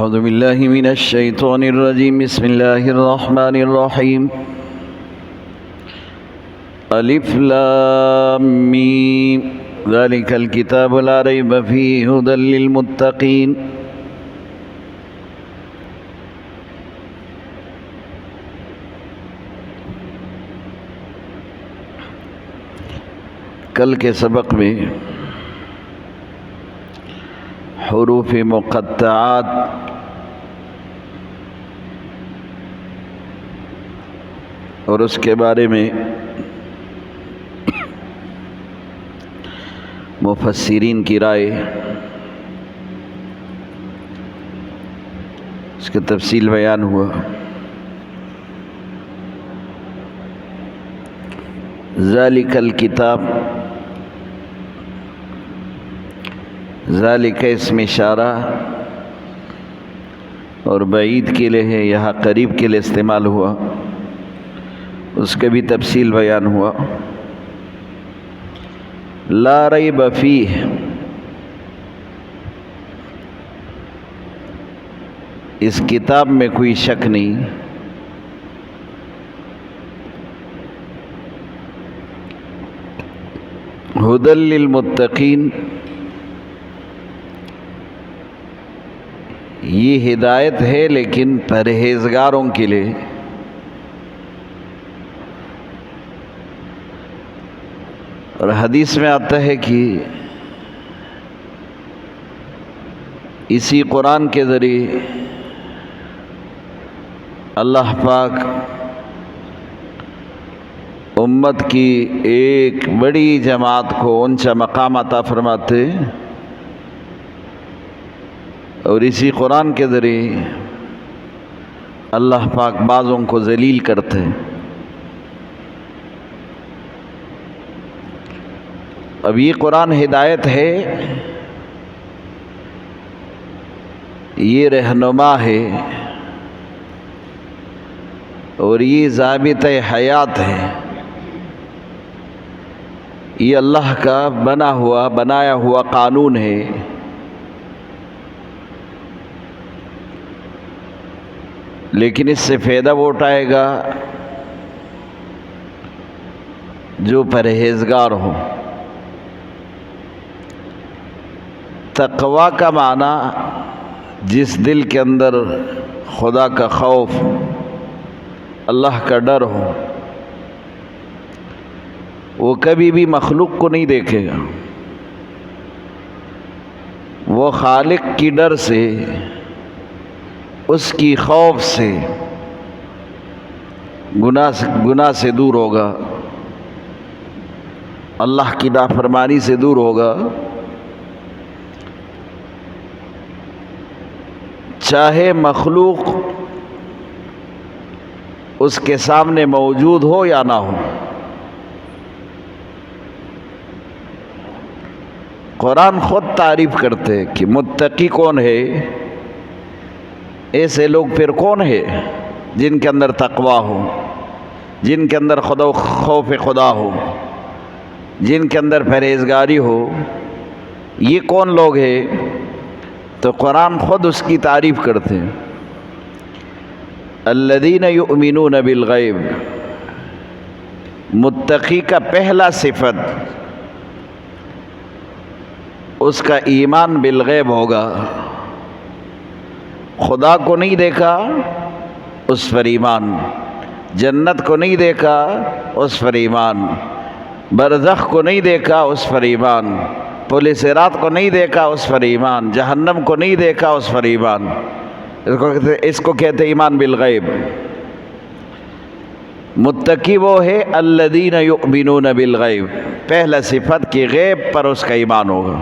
أعوذ بالله من الشيطان الرجيم بسم الله الرحمن الرحيم ألف لام ميم ذلك الكتاب لا ريب فيه هدى للمتقين کل کے سبق میں حروف مقطعات اور اس کے بارے میں مفسرین کی رائے، اس کا تفصیل بیان ہوا۔ ذالک الکتاب، ذالک اسم اشارہ اور بعید کے لیے ہے، یہاں قریب کے لیے استعمال ہوا، اس کا بھی تفصیل بیان ہوا۔ لا ریب فیہ، اس کتاب میں کوئی شک نہیں، ہدی للمتقین، یہ ہدایت ہے لیکن پرہیزگاروں کے لیے۔ اور حدیث میں آتا ہے کہ اسی قرآن کے ذریعے اللہ پاک امت کی ایک بڑی جماعت کو اونچا مقام عطا فرماتے، اور اسی قرآن کے ذریعے اللہ پاک بعضوں کو ذلیل کرتے ہیں۔ اب یہ قرآن ہدایت ہے، یہ رہنما ہے، اور یہ ضابطۂ حیات ہے، یہ اللہ کا بنایا ہوا قانون ہے۔ لیکن اس سے فائدہ وہ اٹھائے گا جو پرہیزگار ہو۔ تقویٰ کا معنی جس دل کے اندر خدا کا خوف، اللہ کا ڈر ہو، وہ کبھی بھی مخلوق کو نہیں دیکھے گا، وہ خالق کی ڈر سے، اس کی خوف سے، گناہ سے دور ہوگا، اللہ کی نافرمانی سے دور ہوگا، چاہے مخلوق اس کے سامنے موجود ہو یا نہ ہو۔ قرآن خود تعریف کرتے کہ متقی کون ہے، ایسے لوگ پھر کون ہے جن کے اندر تقویٰ ہو، جن کے اندر خوف خدا ہو، جن کے اندر پرہیزگاری ہو، یہ کون لوگ ہیں؟ تو قرآن خود اس کی تعریف کرتے ہیں۔ الذین یؤمنون بالغیب، متقی کا پہلا صفت اس کا ایمان بالغیب ہوگا، خدا کو نہیں دیکھا اس پر ایمان، جنت کو نہیں دیکھا اس پر ایمان، برزخ کو نہیں دیکھا اس پر ایمان، پل صراط کو نہیں دیکھا اس پر ایمان، جہنم کو نہیں دیکھا اس پر ایمان۔ اس کو کہتے ایمان بالغیب۔ متقی وہ ہے الذین یؤمنون بالغیب، پہلا صفت کہ غیب پر اس کا ایمان ہوگا۔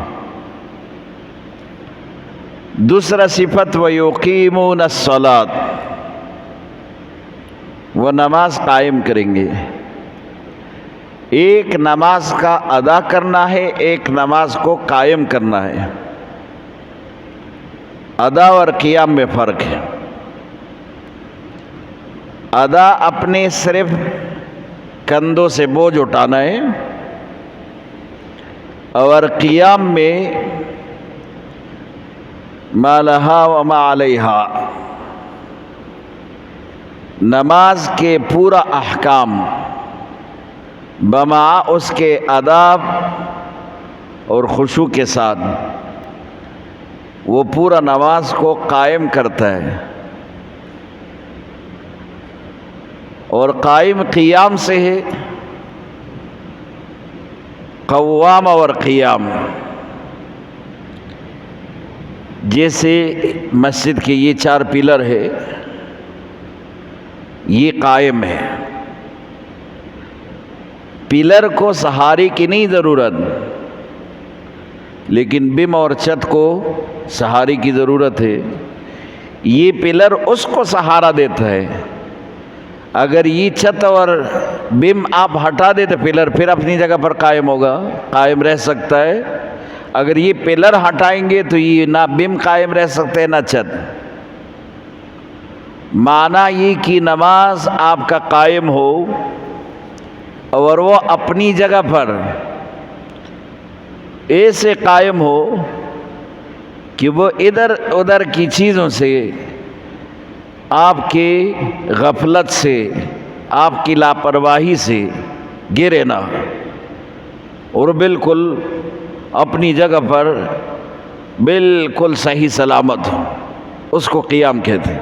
دوسرا صفت وَيُقِيمُونَ الصَّلَاةَ، وہ نماز قائم کریں گے۔ ایک نماز کا ادا کرنا ہے، ایک نماز کو قائم کرنا ہے۔ ادا اور قیام میں فرق ہے۔ ادا اپنے صرف کندھوں سے بوجھ اٹھانا ہے، اور قیام میں ما لہا وما علیہا، نماز کے پورا احکام بما اس کے آداب اور خشوع کے ساتھ وہ پورا نماز کو قائم کرتا ہے، اور قائم قیام سے ہے، قوام اور قیام، جیسے مسجد کے یہ 4 پلر ہے، یہ قائم ہے۔ پلر کو سہارے کی نہیں ضرورت، لیکن بم اور چھت کو سہارے کی ضرورت ہے۔ یہ پلر اس کو سہارا دیتا ہے۔ اگر یہ چھت اور بم آپ ہٹا دے تو پلر پھر اپنی جگہ پر قائم ہوگا، قائم رہ سکتا ہے۔ اگر یہ پلر ہٹائیں گے تو یہ نہ بم قائم رہ سکتے ہیں نہ چھت۔ معنی یہ کہ نماز آپ کا قائم ہو اور وہ اپنی جگہ پر ایسے قائم ہو کہ وہ ادھر ادھر کی چیزوں سے، آپ کے غفلت سے، آپ کی لاپرواہی سے گرے نہ، اور بالکل اپنی جگہ پر بالکل صحیح سلامت ہو، اس کو قیام کہتے ہیں۔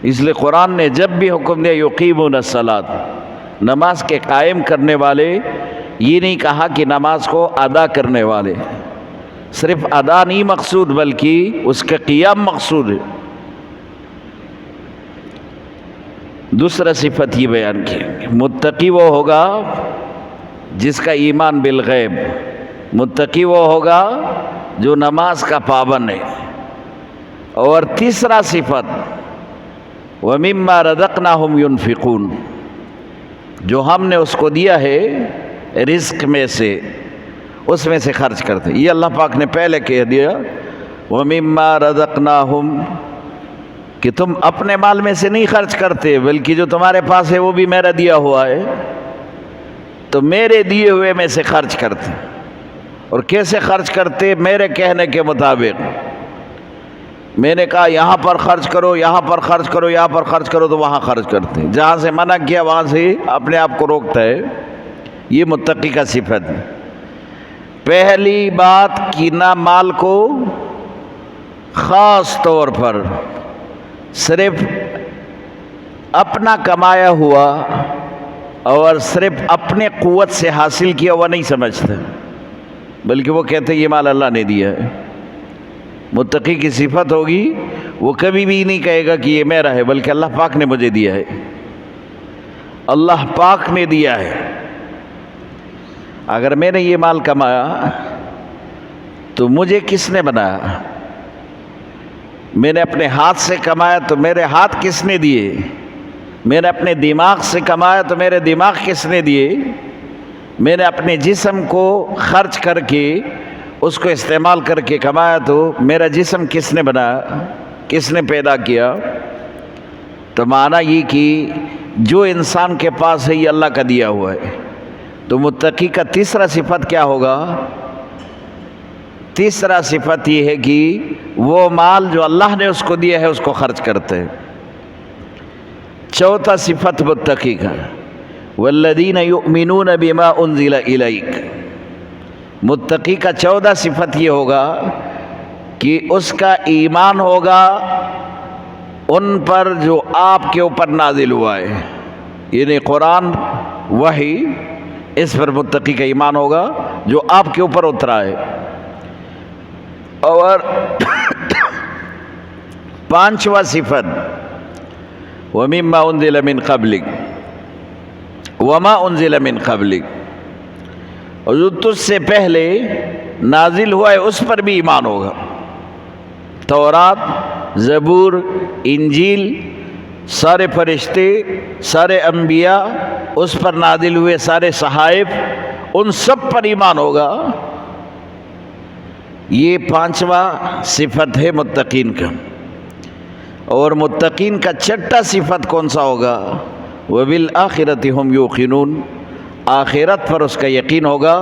اس لیے قرآن نے جب بھی حکم دیا یقیمون الصلاۃ، نماز کے قائم کرنے والے، یہ نہیں کہا کہ نماز کو ادا کرنے والے، صرف ادا نہیں مقصود بلکہ اس کا قیام مقصود ہے۔ دوسرا صفت یہ بیان کی، متقی وہ ہوگا جس کا ایمان بالغیب، متقی وہ ہوگا جو نماز کا پابند ہے۔ اور تیسرا صفت وَمِمَّا رَزَقْنَاهُمْ يُنْفِقُونَ، جو ہم نے اس کو دیا ہے رزق میں سے، اس میں سے خرچ کرتے۔ یہ اللہ پاک نے پہلے کہہ دیا وَمِمَّا رَزَقْنَاهُمْ، کہ تم اپنے مال میں سے نہیں خرچ کرتے، بلکہ جو تمہارے پاس ہے وہ بھی میرا دیا ہوا ہے، تو میرے دیے ہوئے میں سے خرچ کرتے۔ اور کیسے خرچ کرتے؟ میرے کہنے کے مطابق۔ میں نے کہا یہاں پر خرچ کرو، یہاں پر خرچ کرو، یہاں پر خرچ کرو، تو وہاں خرچ کرتے ہیں۔ جہاں سے منع کیا وہاں سے اپنے آپ کو روکتا ہے۔ یہ متقی کا صفت ہے۔ پہلی بات کہ نہ مال کو خاص طور پر صرف اپنا کمایا ہوا اور صرف اپنے قوت سے حاصل کیا ہوا نہیں سمجھتے، بلکہ وہ کہتے یہ مال اللہ نے دیا ہے۔ متقی کی صفت ہوگی، وہ کبھی بھی نہیں کہے گا کہ یہ میرا ہے، بلکہ اللہ پاک نے مجھے دیا ہے، اللہ پاک نے دیا ہے۔ اگر میں نے یہ مال کمایا تو مجھے کس نے بنایا؟ میں نے اپنے ہاتھ سے کمایا تو میرے ہاتھ کس نے دیے؟ میں نے اپنے دماغ سے کمایا تو میرے دماغ کس نے دیے؟ میں نے اپنے جسم کو خرچ کر کے، اس کو استعمال کر کے کمایا تو میرا جسم کس نے بنایا، کس نے پیدا کیا؟ تو معنی یہ کہ جو انسان کے پاس ہے یہ اللہ کا دیا ہوا ہے۔ تو متقی کا تیسرا صفت کیا ہوگا؟ تیسرا صفت یہ ہے کہ وہ مال جو اللہ نے اس کو دیا ہے اس کو خرچ کرتے ہیں۔ چوتھا صفت متقی کا والذین یؤمنون بما انزل الیک، متقی کا 14 صفت یہ ہوگا کہ اس کا ایمان ہوگا ان پر جو آپ کے اوپر نازل ہوا ہے، یعنی قرآن، وحی، اس پر متقی کا ایمان ہوگا جو آپ کے اوپر اترا ہے۔ اور 5واں صفت وَمِمَّا أُنزِلَ مِن قَبْلِكَ وَمَا أُنزِلَ مِن قَبْلِكَ، اور جو تجھ سے پہلے نازل ہوا ہے اس پر بھی ایمان ہوگا۔ تورات، زبور، انجیل، سارے فرشتے، سارے انبیاء، اس پر نازل ہوئے سارے صحائف، ان سب پر ایمان ہوگا۔ یہ 5واں صفت ہے متقین کا۔ اور متقین کا 6واں صفت کون سا ہوگا؟ وَبِالْآخِرَةِ هُمْ يُوقِنُونَ، آخرت پر اس کا یقین ہوگا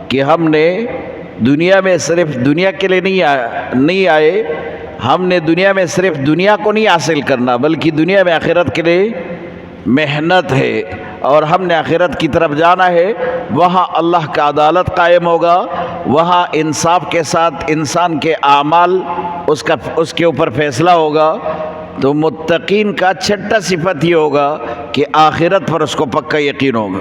کہ ہم نے دنیا میں صرف دنیا کے لیے نہیں آئے. ہم نے دنیا میں صرف دنیا کو نہیں حاصل کرنا بلکہ دنیا میں آخرت کے لیے محنت ہے، اور ہم نے آخرت کی طرف جانا ہے. وہاں اللہ کا عدالت قائم ہوگا، وہاں انصاف کے ساتھ انسان کے اعمال اس کے اوپر فیصلہ ہوگا. تو متقین کا چھٹا صفت یہ ہوگا کہ آخرت پر اس کو پکا یقین ہوگا.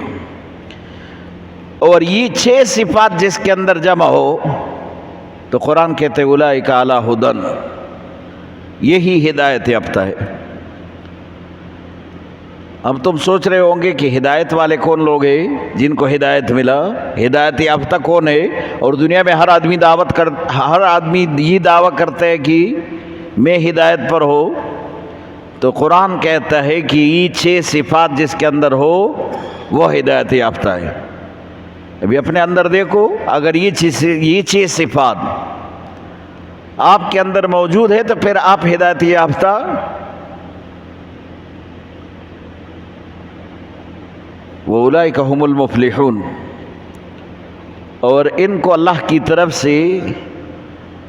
اور یہ 6 صفات جس کے اندر جمع ہو تو قرآن کہتے ہیں اولئک علی ھدی، یہی ہدایت یافتہ ہے. اب تم سوچ رہے ہوں گے کہ ہدایت والے کون لوگ ہیں جن کو ہدایت ملا؟ ہدایت یافتہ کون ہے؟ اور دنیا میں ہر آدمی یہ دعویٰ کرتا ہے کہ میں ہدایت پر ہو. تو قرآن کہتا ہے کہ یہ 6 صفات جس کے اندر ہو وہ ہدایت یافتہ ہے. ابھی اپنے اندر دیکھو، اگر یہ 6 صفات آپ کے اندر موجود ہے تو پھر آپ ہدایت یافتہ. وَأُولَئِكَ هُمُ الْمُفْلِحُونَ، اور ان کو اللہ کی طرف سے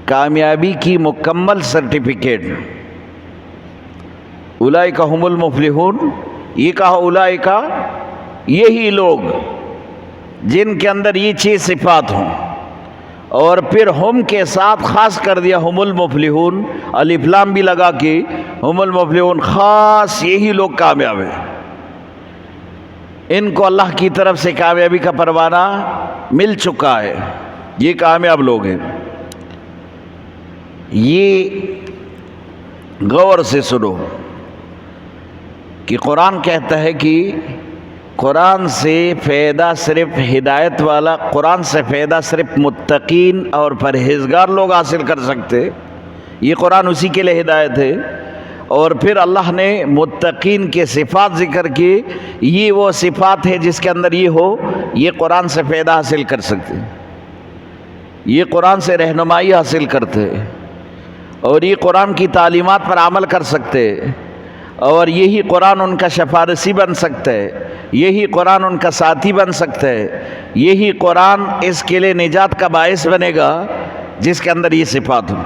کامیابی کی مکمل سرٹیفکیٹ. اولئک هم المفلحون، یہ کہا اولئک، یہی لوگ جن کے اندر یہ 6 صفات ہوں، اور پھر ہم کے ساتھ خاص کر دیا ہم المفلحون، الف لام بھی لگا کے ہم المفلحون، خاص یہی لوگ کامیاب ہیں. ان کو اللہ کی طرف سے کامیابی کا پروانہ مل چکا ہے، یہ کامیاب لوگ ہیں. یہ غور سے سنو کہ قرآن کہتا ہے کہ قرآن سے فائدہ صرف ہدایت والا، قرآن سے فائدہ صرف متقین اور پرہیزگار لوگ حاصل کر سکتے. یہ قرآن اسی کے لیے ہدایت ہے. اور پھر اللہ نے متقین کے صفات ذکر کی، یہ وہ صفات ہے جس کے اندر یہ ہو، یہ قرآن سے فائدہ حاصل کر سکتے، یہ قرآن سے رہنمائی حاصل کرتے، اور یہ قرآن کی تعلیمات پر عمل کر سکتے، اور یہی قرآن ان کا شفارسی بن سکتا ہے، یہی قرآن ان کا ساتھی بن سکتا ہے، یہی قرآن اس کے لیے نجات کا باعث بنے گا جس کے اندر یہ صفات ہوں.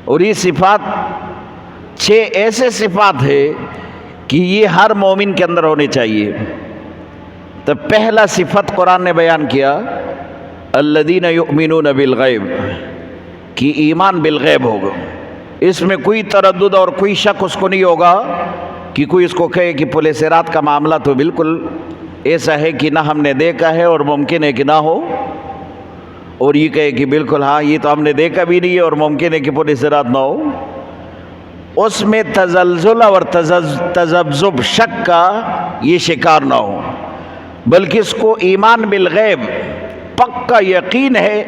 اور یہ صفات 6 ایسے صفات ہے کہ یہ ہر مومن کے اندر ہونے چاہیے. تو پہلا صفت قرآن نے بیان کیا الذین یؤمنون بالغیب، کہ ایمان بالغیب ہوگا. اس میں کوئی تردد اور کوئی شک اس کو نہیں ہوگا کہ کوئی اس کو کہے کہ پولیس رات کا معاملہ تو بالکل ایسا ہے کہ نہ ہم نے دیکھا ہے اور ممکن ہے کہ نہ ہو، اور یہ کہے کہ بالکل ہاں یہ تو ہم نے دیکھا بھی نہیں ہے اور ممکن ہے کہ پولیس رات نہ ہو. اس میں تزلزل اور تذبذب شک کا یہ شکار نہ ہو، بلکہ اس کو ایمان بالغیب پکا یقین ہے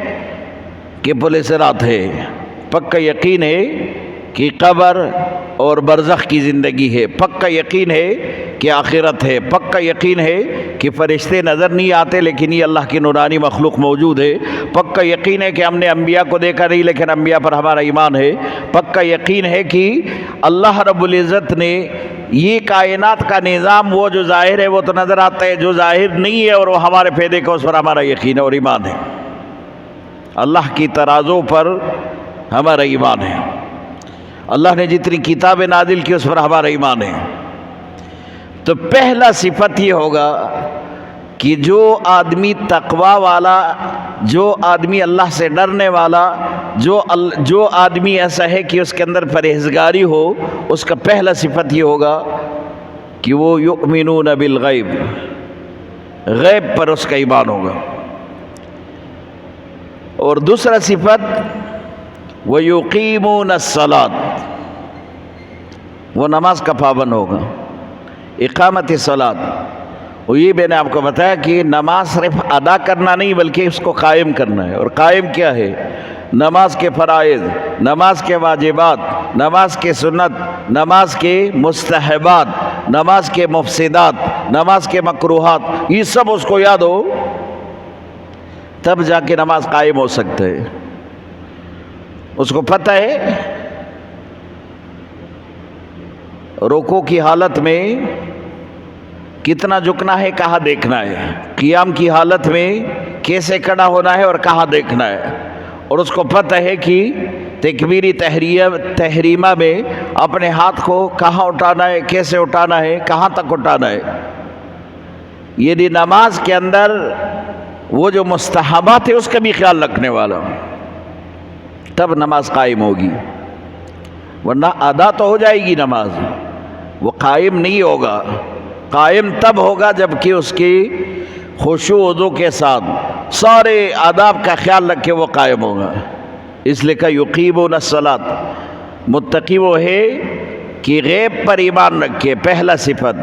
کہ پولیس رات ہے، پکا یقین ہے کہ قبر اور برزخ کی زندگی ہے، پکا یقین ہے کہ آخرت ہے، پکا یقین ہے کہ فرشتے نظر نہیں آتے لیکن یہ اللہ کی نورانی مخلوق موجود ہے، پکا یقین ہے کہ ہم نے انبیاء کو دیکھا نہیں لیکن انبیاء پر ہمارا ایمان ہے، پکا یقین ہے کہ اللہ رب العزت نے یہ کائنات کا نظام وہ جو ظاہر ہے وہ تو نظر آتا ہے، جو ظاہر نہیں ہے اور وہ ہمارے پیدے کا اس پر ہمارا یقین ہے اور ایمان ہے. اللہ کی ترازو پر ہمارا ایمان ہے، اللہ نے جتنی کتابیں نازل کی اس پر ہمارا ایمان ہے. تو پہلا صفت یہ ہوگا کہ جو آدمی تقوی والا، جو آدمی اللہ سے ڈرنے والا، جو آدمی ایسا ہے کہ اس کے اندر پرہیزگاری ہو، اس کا پہلا صفت یہ ہوگا کہ وہ یؤمنون بالغیب، غیب پر اس کا ایمان ہوگا. اور دوسرا صفت وَيُقِيمُونَ الصَّلَاةَ، وہ نماز کا پابند ہوگا، اقامت صلاۃ. اور یہ میں نے آپ کو بتایا کہ نماز صرف ادا کرنا نہیں بلکہ اس کو قائم کرنا ہے. اور قائم کیا ہے؟ نماز کے فرائض، نماز کے واجبات، نماز کے سنت، نماز کے مستحبات، نماز کے مفسدات، نماز کے مکروہات، یہ سب اس کو یاد ہو تب جا کے نماز قائم ہو سکتا ہے. اس کو پتہ ہے رکوع کی حالت میں کتنا جھکنا ہے، کہاں دیکھنا ہے، قیام کی حالت میں کیسے کھڑا ہونا ہے اور کہاں دیکھنا ہے، اور اس کو پتہ ہے کہ تکبیری تحریمہ میں اپنے ہاتھ کو کہاں اٹھانا ہے، کیسے اٹھانا ہے، کہاں تک اٹھانا ہے۔ یعنی نماز کے اندر وہ جو مستحبات ہے اس کا بھی خیال رکھنے والا، تب نماز قائم ہوگی، ورنہ ادا تو ہو جائے گی نماز، وہ قائم نہیں ہوگا۔ قائم تب ہوگا جب کہ اس کی خشوع و وضو کے ساتھ سارے آداب کا خیال رکھ کے وہ قائم ہوگا۔ اس لیے کہ یقیمون الصلاۃ، متقی وہ ہے کہ غیب پر ایمان رکھے، پہلا صفت۔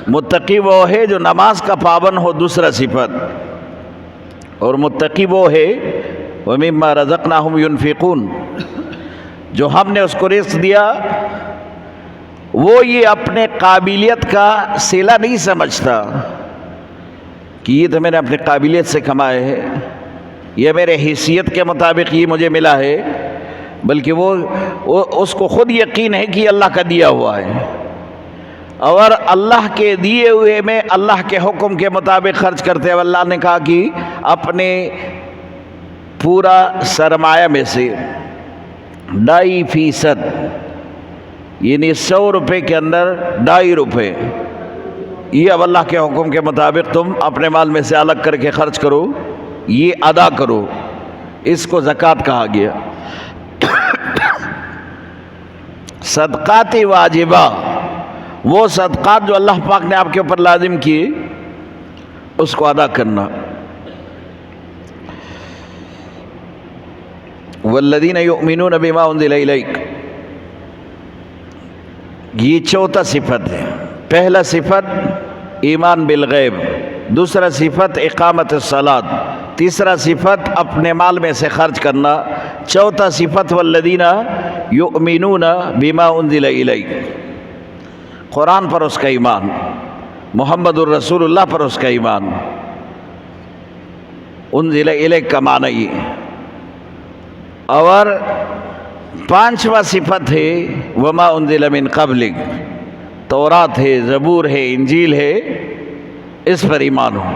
متقی وہ ہے جو نماز کا پابند ہو، دوسرا صفت۔ اور متقی وہ ہے وَمِمَّا رَزَقْنَاهُمْ يُنْفِقُونَ، جو ہم نے اس کو رزق دیا وہ یہ اپنے قابلیت کا صلہ نہیں سمجھتا کہ یہ تو میں نے اپنی قابلیت سے کمائے ہے، یہ میرے حیثیت کے مطابق یہ مجھے ملا ہے، بلکہ وہ اس کو خود یقین ہے کہ یہ اللہ کا دیا ہوا ہے، اور اللہ کے دیے ہوئے میں اللہ کے حکم کے مطابق خرچ کرتے ہیں۔ اللہ نے کہا کہ اپنے پورا سرمایہ میں سے 2.5%، یعنی 100 روپے کے اندر 2.5 روپے، یہ اب اللہ کے حکم کے مطابق تم اپنے مال میں سے الگ کر کے خرچ کرو، یہ ادا کرو، اس کو زکوٰۃ کہا گیا۔ صدقات واجبہ، وہ صدقات جو اللہ پاک نے آپ کے اوپر لازم کیے اس کو ادا کرنا۔ والذین یؤمنون بما انزل الیک، یہ چوتھا صفت ہے۔ پہلا صفت ایمان بالغیب، دوسرا صفت اقامت الصلاۃ، تیسرا صفت اپنے مال میں سے خرچ کرنا، چوتھا صفت والذین یؤمنون بما انزل الیک، قرآن پر اس کا ایمان، محمد الرسول اللہ پر اس کا ایمان۔ انزل الیک کا معنی یہ، اور پانچواں صفت ہے وما انزل من قبلک، تورات ہے، زبور ہے، انجیل ہے، اس پر ایمان ہو،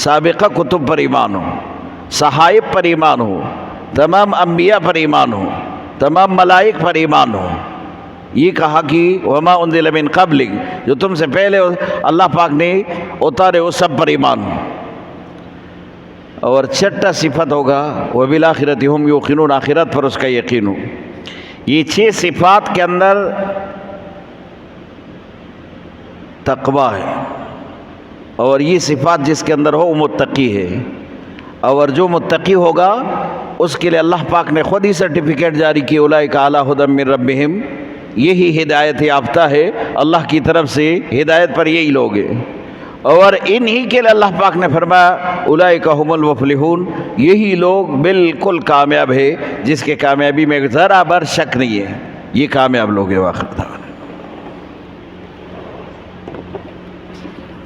سابقہ کتب پر ایمان ہو، صحائف پر ایمان ہو، تمام انبیاء پر ایمان ہو، تمام ملائک پر ایمان ہو۔ یہ کہا کہ وما انزل من قبلک، جو تم سے پہلے اللہ پاک نے اتارے وہ سب پر ایمان ہو۔ اور چھٹا صفت ہوگا وبالآخرۃ ھم یوقنون، آخرت پر اس کا یقین ہو۔ یہ 6 صفات کے اندر تقویٰ ہے، اور یہ صفات جس کے اندر ہو وہ متقی ہے، اور جو متقی ہوگا اس کے لیے اللہ پاک نے خود ہی سرٹیفکیٹ جاری کی، اولئک علی ھدی من ربہم، یہی ہدایت یافتہ ہے اللہ کی طرف سے، ہدایت پر یہی لوگ ہیں، اور انہی کے لیے اللہ پاک نے فرمایا اولئک ھم المفلحون، یہی لوگ بالکل کامیاب ہے، جس کے کامیابی میں ذرا بر شک نہیں ہے، یہ کامیاب لوگ ہیں۔ واخر